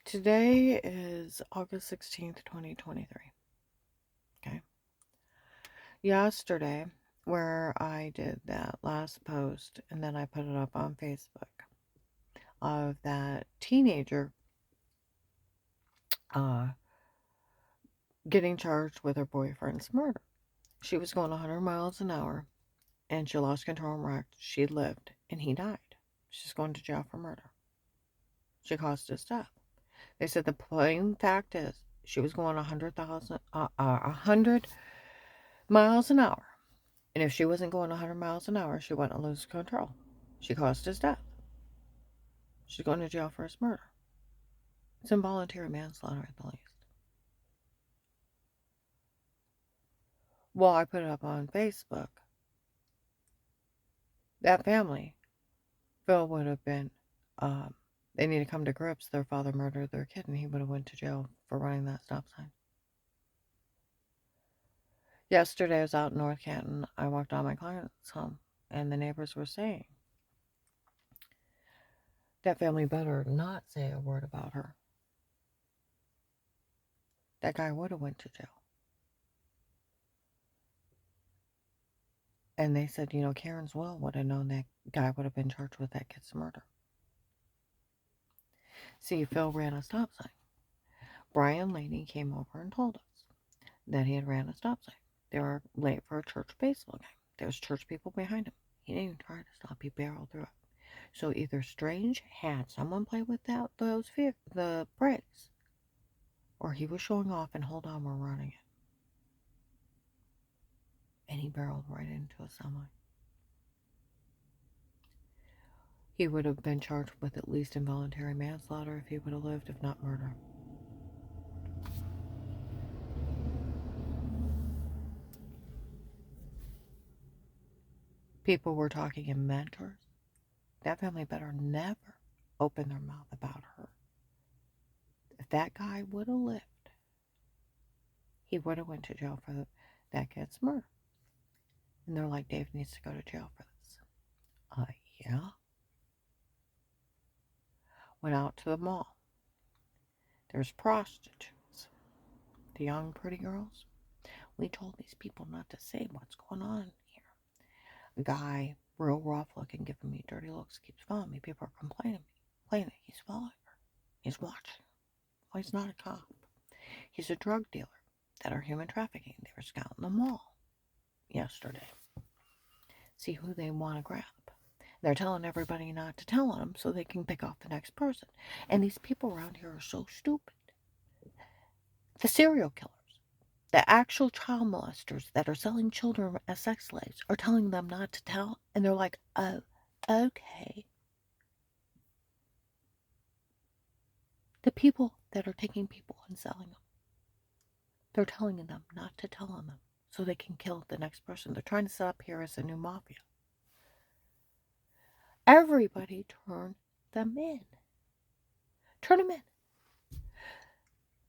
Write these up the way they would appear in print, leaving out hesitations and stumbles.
Today is August 16th, 2023. Okay. Yesterday, where I did that last post and then I put it up on Facebook of that teenager uh, getting charged with her boyfriend's murder. She was going 100 miles an hour and she lost control and wrecked. She lived and he died. She's going to jail for murder. She caused his death. They said the plain fact is she was going 100 miles an hour. And if she wasn't going 100 miles an hour, she wouldn't lose control. She caused his death. She's going to jail for his murder. It's involuntary manslaughter at the least. Well, I put it up on Facebook. That family, Phil would have been, they need to come to grips. Their father murdered their kid and he would have went to jail for running that stop sign. Yesterday I was out in North Canton. I walked on my client's home and the neighbors were saying, that family better not say a word about her. That guy would have went to jail. And they said, Karen's will would have known that guy would have been charged with that kid's murder. See, Phil ran a stop sign. Brian Laney came over and told us that he had ran a stop sign. They were late for a church baseball game. There was church people behind him. He didn't even try to stop. He barreled through it. So either Strange had someone play with the brakes, or he was showing off and hold on, we're running it. And he barreled right into a semi. He would have been charged with at least involuntary manslaughter if he would have lived, if not murder. People were talking in mentors. That family better never open their mouth about her. If that guy would have lived, he would have went to jail for that kid's murder. And they're like, Dave needs to go to jail for this. Yeah. Went out to the mall. There's prostitutes. The young, pretty girls. We told these people not to say what's going on here. A guy, real rough looking, giving me dirty looks, keeps following me. People are complaining he's following her. He's watching. Well, he's not a cop. He's a drug dealer that are human trafficking. They were scouting the mall yesterday. See who they want to grab. They're telling everybody not to tell them so they can pick off the next person. And these people around here are so stupid. The serial killers, the actual child molesters that are selling children as sex slaves are telling them not to tell. And they're like, oh, okay. The people that are taking people and selling them, they're telling them not to tell on them so they can kill the next person. They're trying to set up here as a new mafia. Everybody turn them in. Turn them in.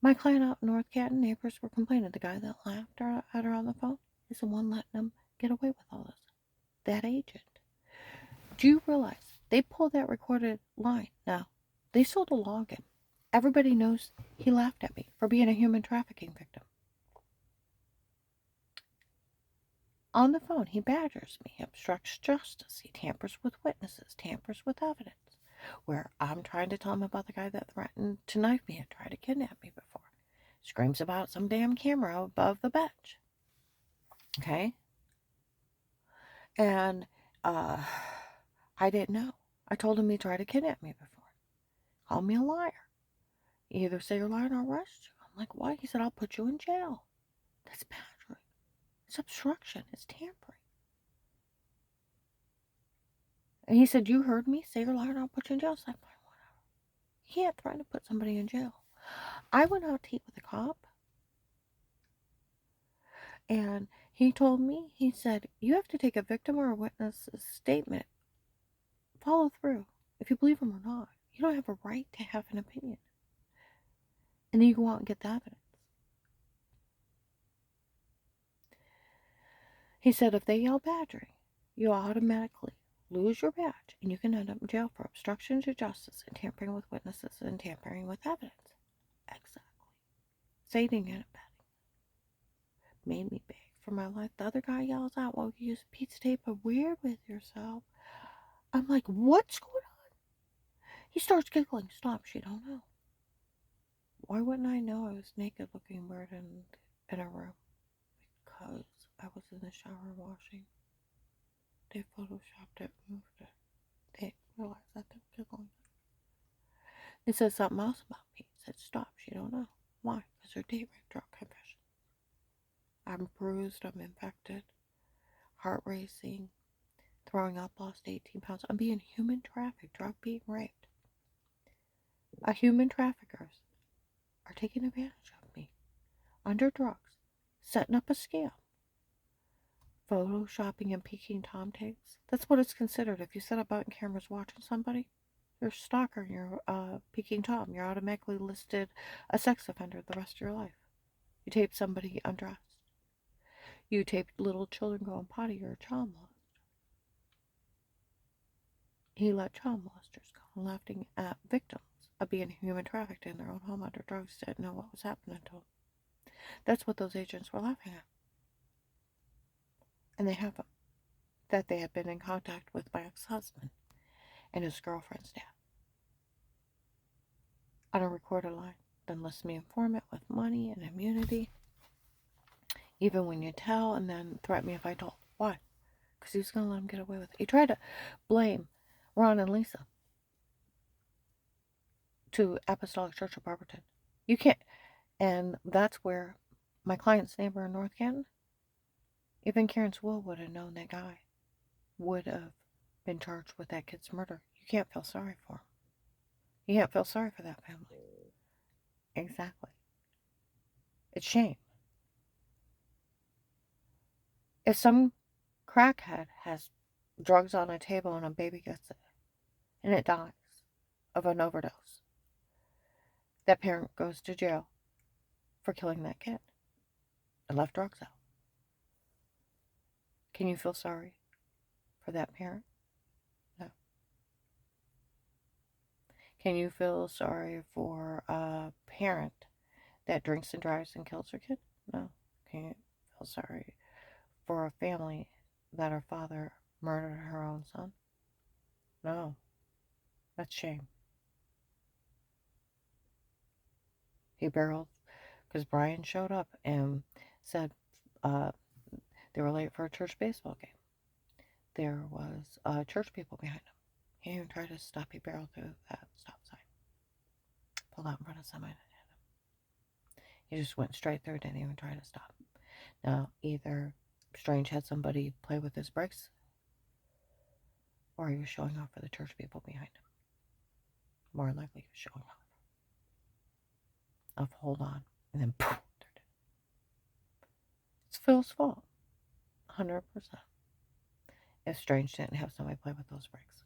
My client out in North Canton, neighbors were complaining. The guy that laughed at her on the phone is the one letting them get away with all this. That agent. Do you realize they pulled that recorded line? Now, they sold a login. Everybody knows he laughed at me for being a human trafficking victim. On the phone, he badgers me, he obstructs justice, he tampers with witnesses, tampers with evidence. Where I'm trying to tell him about the guy that threatened to knife me and try to kidnap me before. Screams about some damn camera above the bench. Okay? And I didn't know. I told him he tried to kidnap me before. Called me a liar. You either say you're lying or I'll arrest you. I'm like, why? He said, I'll put you in jail. That's badgering. It's obstruction. It's tampering. And he said, you heard me? Say you're lying or I'll put you in jail. I was like, whatever. He had threatened to put somebody in jail. I went out to eat with a cop. And he told me, he said, you have to take a victim or a witness's statement. Follow through. If you believe him or not. You don't have a right to have an opinion. And then you go out and get the evidence. He said if they yell badgering, you automatically lose your badge, and you can end up in jail for obstruction to justice and tampering with witnesses and tampering with evidence. Exactly. Aiding and abetting. Made me beg for my life. The other guy yells out, well, you use pizza tape a weird with yourself. I'm like, what's going on? He starts giggling. Stop, she don't know. Why wouldn't I know I was naked looking weird in a room? Because I was in the shower washing. They photoshopped it, moved it. They realized that they were giggling. They said something else about me. Said stop, she don't know. Why? Because her date rape drug confession. I'm bruised, I'm infected, heart racing, throwing up, lost 18 pounds. I'm being human trafficked, drug being raped. Human traffickers are taking advantage of me under drugs, setting up a scam, photoshopping and peeking Tom tapes. That's what it's considered. If you set up button cameras watching somebody, you're a stalker and you're peeking Tom. You're automatically listed a sex offender the rest of your life. You tape somebody undressed. You tape little children going potty, you're a child molester. He let child molesters go, laughing at victims of being human trafficked in their own home under drugs, didn't know what was happening to them. That's what those agents were laughing at. And they have them. That they had been in contact with my ex-husband and his girlfriend's dad on a recorded line. Then list me informant with money and immunity. Even when you tell, and then threaten me if I told. Why? Because he was going to let him get away with it. He tried to blame Ron and Lisa to Apostolic Church of Barberton. You can't. And that's where my client's neighbor in North Canton, even Karen's will would have known that guy would have been charged with that kid's murder. You can't feel sorry for him. You can't feel sorry for that family. Exactly. It's shame. If some crackhead has drugs on a table and a baby gets it and it dies of an overdose, that parent goes to jail for killing that kid and left drugs out. Can you feel sorry for that parent? No. Can you feel sorry for a parent that drinks and drives and kills her kid? No. Can you feel sorry for a family that her father murdered her own son? No. That's shame. He barreled because Brian showed up and said they were late for a church baseball game. There was church people behind him. He didn't even try to stop. He barreled through that stop sign. Pulled out in front of somebody and hit him. He just went straight through, didn't even try to stop. Now, either Strange had somebody play with his brakes, or he was showing off for the church people behind him. More likely he was showing off. Of hold on, and then poof, it's Phil's fault. 100%. If Strange didn't have somebody play with those brakes.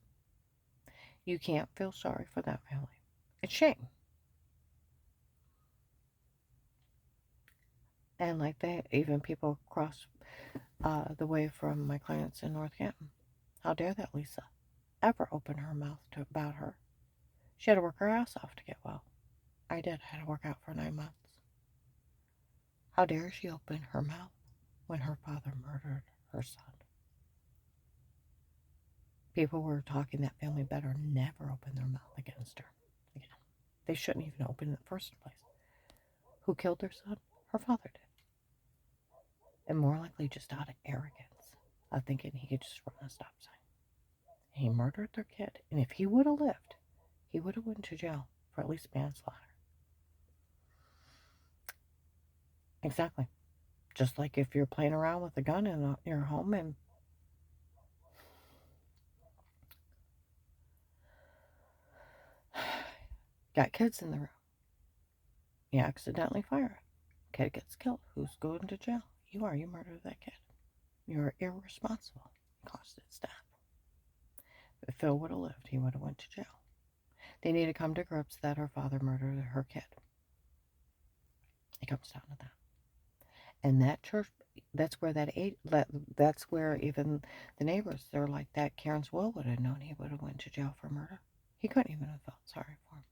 You can't feel sorry for that family. It's shame. And like that, even people across the way from my clients in North Canton. How dare that Lisa ever open her mouth about her? She had to work her ass off to get well. I did. I had to work out for 9 months. How dare she open her mouth when her father murdered her son? People were talking that family better never open their mouth against her again. They shouldn't even open in the first place. Who killed their son? Her father did. And more likely just out of arrogance of thinking he could just run a stop sign. He murdered their kid. And if he would have lived, he would have went to jail for at least manslaughter. Exactly. Just like if you're playing around with a gun in your home and got kids in the room. You accidentally fire it. Kid gets killed. Who's going to jail? You are. You murdered that kid. You're irresponsible. It cost its death. If Phil would have lived, he would have went to jail. They need to come to grips that her father murdered her kid. It comes down to that. And that church, that's where that's where even the neighbors, they're like, that Cairns Will would have known, he would have went to jail for murder. He couldn't even have felt sorry for him.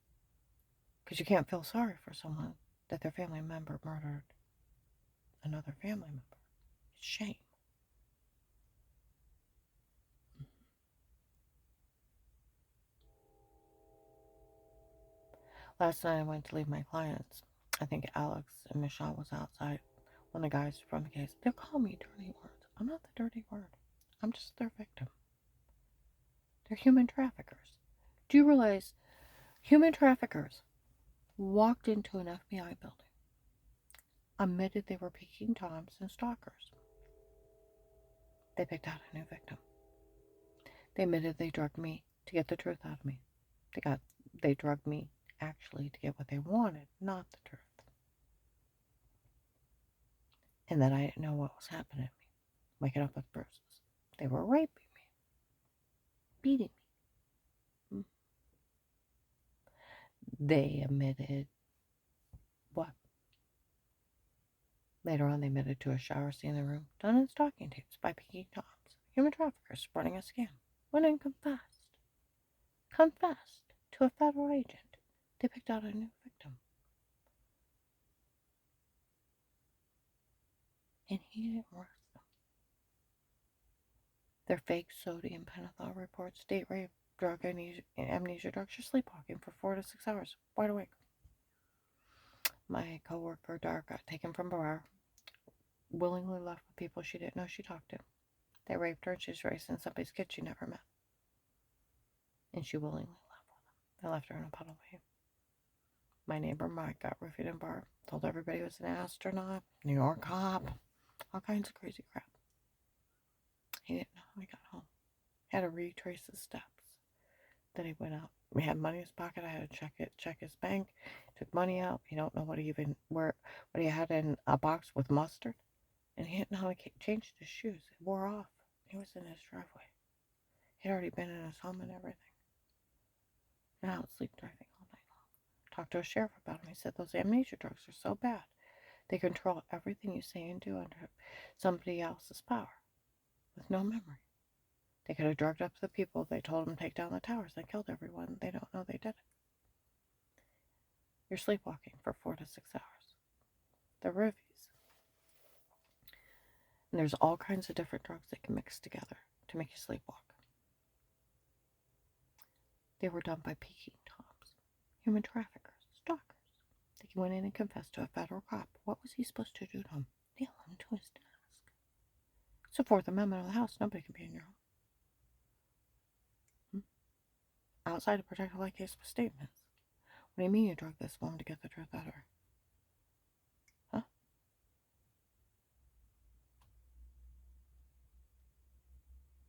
Because you can't feel sorry for someone that their family member murdered another family member. It's shame. Last night I went to leave my clients. I think Alex and Michelle was outside. One of the guys from the case, they'll call me dirty words. I'm not the dirty word. I'm just their victim. They're human traffickers. Do you realize human traffickers walked into an FBI building, admitted they were Peking Toms and stalkers. They picked out a new victim. They admitted they drugged me to get the truth out of me. They drugged me actually to get what they wanted, not the truth. And that I didn't know what was happening to me, waking up with bruises. They were raping me, beating me. They admitted what? Later on, they admitted to a shower scene in the room done in stalking tapes by Peking Toms. Human traffickers spreading a scam. Went and confessed. Confessed to a federal agent. They picked out a new victim. And he didn't arrest them. Their fake sodium pentothal reports, date rape, drug amnesia drugs. You're sleepwalking for 4 to 6 hours, wide awake. My coworker, Dar, got taken from bar, willingly left with people she didn't know she talked to. They raped her and she's raised in somebody's kid she never met. And she willingly left with them. They left her in a puddle of hay. My neighbor Mike got roofied in bar, told everybody he was an astronaut, New York cop, all kinds of crazy crap. He didn't know how he got home. Had to retrace his steps. Then he went out. We had money in his pocket. I had to check his bank. Took money out. He don't know what he had in a box with mustard. And he didn't know how to change his shoes. It wore off. He was in his driveway. He'd already been in his home and everything. And I was sleep driving all night long. Talked to a sheriff about him. He said those amnesia drugs are so bad. They control everything you say and do under somebody else's power with no memory. They could have drugged up the people. They told them to take down the towers. They killed everyone. They don't know they did it. You're sleepwalking for 4 to 6 hours. They're roofies. And there's all kinds of different drugs that can mix together to make you sleepwalk. They were done by Peking Toms, human traffickers, stalkers. They went in and confessed to a federal cop. What was he supposed to do to him? Nail him to his desk. It's the Fourth Amendment of the House. Nobody can be in your home. Outside of protected light case with statements. What do you mean you drugged this woman to get the truth out of her? Huh?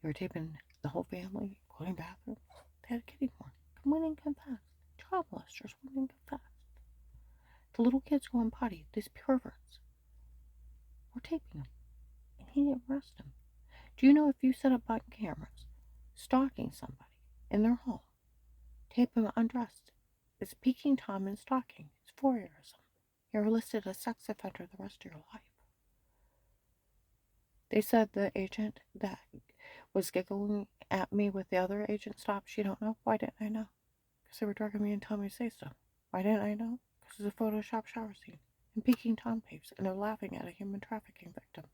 You were taping the whole family, including bathrooms. They had a kiddie porn. Come in and confess. Child molesters went and confessed. The little kids going potty. These perverts were taping them. And he didn't arrest them. Do you know if you set up button cameras stalking somebody in their home, tape them undressed, it's Peking Tom and stalking. It's voyeurism. You're listed as sex offender the rest of your life. They said the agent that was giggling at me with the other agent stopped. She don't know. Why didn't I know? Because they were drugging me and telling me to say stuff. Why didn't I know? Because it's a Photoshop shower scene and Peking Tom tapes, and they're laughing at a human trafficking victim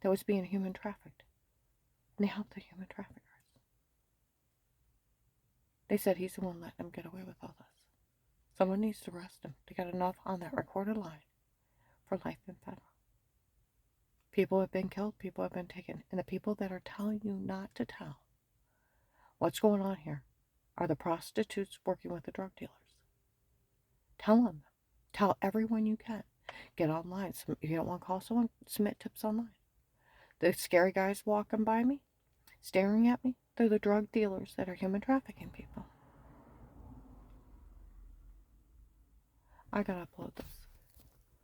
that was being human trafficked. And they helped the human traffickers. They said he's the one letting them get away with all this. Someone needs to arrest him to get enough on that recorded line for life in federal. People have been killed, people have been taken, and the people that are telling you not to tell what's going on here are the prostitutes working with the drug dealers. Tell them. Tell everyone you can. Get online. If you don't want to call someone, submit tips online. The scary guys walking by me, staring at me, they're the drug dealers that are human trafficking people. I gotta upload this.